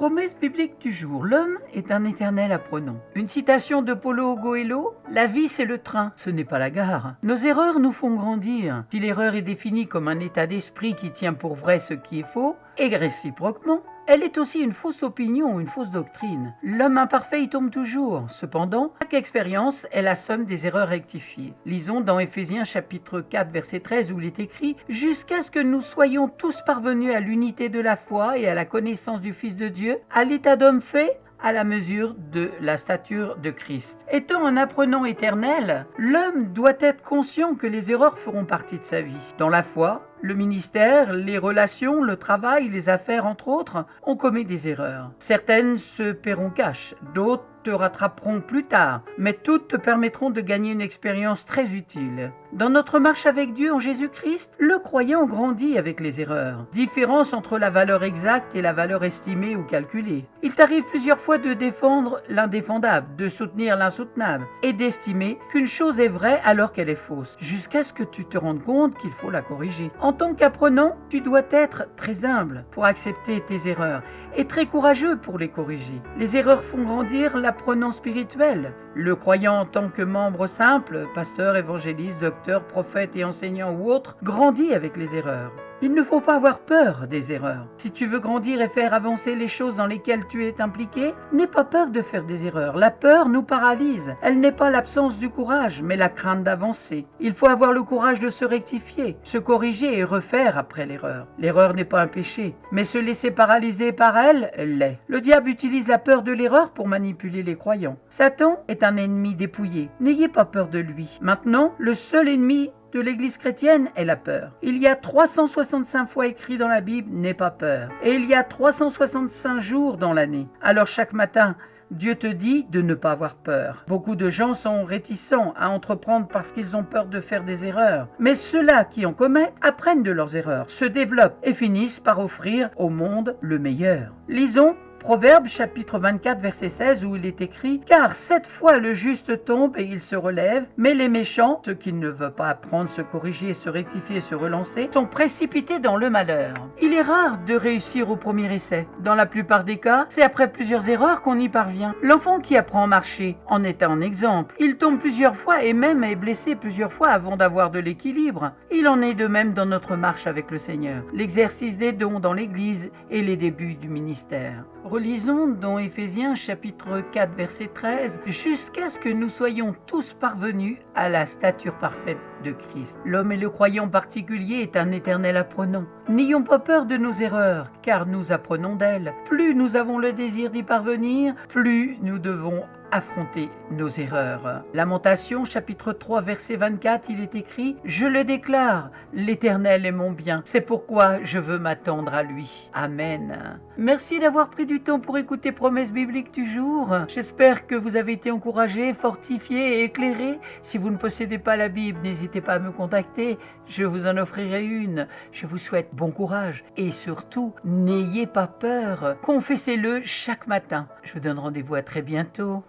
Promesse biblique du jour. L'homme est un éternel apprenant. Une citation de Paulo Coelho. La vie, c'est le train, ce n'est pas la gare. Nos erreurs nous font grandir. Si l'erreur est définie comme un état d'esprit qui tient pour vrai ce qui est faux, et réciproquement, elle est aussi une fausse opinion ou une fausse doctrine. L'homme imparfait y tombe toujours. Cependant, chaque expérience est la somme des erreurs rectifiées. Lisons dans Éphésiens chapitre 4 verset 13 où il est écrit « Jusqu'à ce que nous soyons tous parvenus à l'unité de la foi et à la connaissance du Fils de Dieu, à l'état d'homme fait, à la mesure de la stature de Christ. » Étant un apprenant éternel, l'homme doit être conscient que les erreurs feront partie de sa vie. Dans la foi, le ministère, les relations, le travail, les affaires, entre autres, on commet des erreurs. Certaines se paieront cash, d'autres te rattraperont plus tard, mais toutes te permettront de gagner une expérience très utile. Dans notre marche avec Dieu en Jésus-Christ, le croyant grandit avec les erreurs. Différence entre la valeur exacte et la valeur estimée ou calculée. Il t'arrive plusieurs fois de défendre l'indéfendable, de soutenir l'insoutenable et d'estimer qu'une chose est vraie alors qu'elle est fausse, jusqu'à ce que tu te rendes compte qu'il faut la corriger. En tant qu'apprenant, tu dois être très humble pour accepter tes erreurs et très courageux pour les corriger. Les erreurs font grandir l'apprenant spirituel. Le croyant en tant que membre simple, pasteur, évangéliste, docteur, prophète et enseignant ou autre, grandit avec les erreurs. Il ne faut pas avoir peur des erreurs. Si tu veux grandir et faire avancer les choses dans lesquelles tu es impliqué, n'aie pas peur de faire des erreurs. La peur nous paralyse. Elle n'est pas l'absence du courage, mais la crainte d'avancer. Il faut avoir le courage de se rectifier, se corriger et refaire après l'erreur. L'erreur n'est pas un péché, mais se laisser paralyser par elle l'est. Le diable utilise la peur de l'erreur pour manipuler les croyants. Satan est un ennemi dépouillé. N'ayez pas peur de lui. Maintenant, le seul ennemi de l'Église chrétienne est la peur. Il y a 365 fois écrit dans la Bible « N'aie pas peur ». Et il y a 365 jours dans l'année. Alors chaque matin, Dieu te dit de ne pas avoir peur. Beaucoup de gens sont réticents à entreprendre parce qu'ils ont peur de faire des erreurs. Mais ceux-là qui en commettent apprennent de leurs erreurs, se développent et finissent par offrir au monde le meilleur. Lisons Proverbes chapitre 24 verset 16 où il est écrit « Car 7 fois le juste tombe et il se relève, mais les méchants, ceux qui ne veulent pas apprendre, se corriger, se rectifier, se relancer, sont précipités dans le malheur. » Il est rare de réussir au premier essai. Dans la plupart des cas, c'est après plusieurs erreurs qu'on y parvient. L'enfant qui apprend à marcher en est un exemple. Il tombe plusieurs fois et même est blessé plusieurs fois avant d'avoir de l'équilibre. Il en est de même dans notre marche avec le Seigneur. L'exercice des dons dans l'Église et les débuts du ministère. Relisons dans Éphésiens chapitre 4 verset 13 « Jusqu'à ce que nous soyons tous parvenus à la stature parfaite de Christ. » L'homme et le croyant particulier est un éternel apprenant. N'ayons pas peur de nos erreurs, car nous apprenons d'elles. Plus nous avons le désir d'y parvenir, plus nous devons affronter nos erreurs. Lamentation chapitre 3 verset 24, il est écrit « Je le déclare, l'Éternel est mon bien, c'est pourquoi je veux m'attendre à lui. » Amen. Merci d'avoir pris du temps pour écouter Promesse biblique du jour. J'espère que vous avez été encouragés, fortifiés et éclairés. Si vous ne possédez pas la Bible, n'hésitez pas à me contacter, je vous en offrirai une. Je vous souhaite bon courage et surtout, n'ayez pas peur. Confessez-le chaque matin. Je vous donne rendez-vous à très bientôt.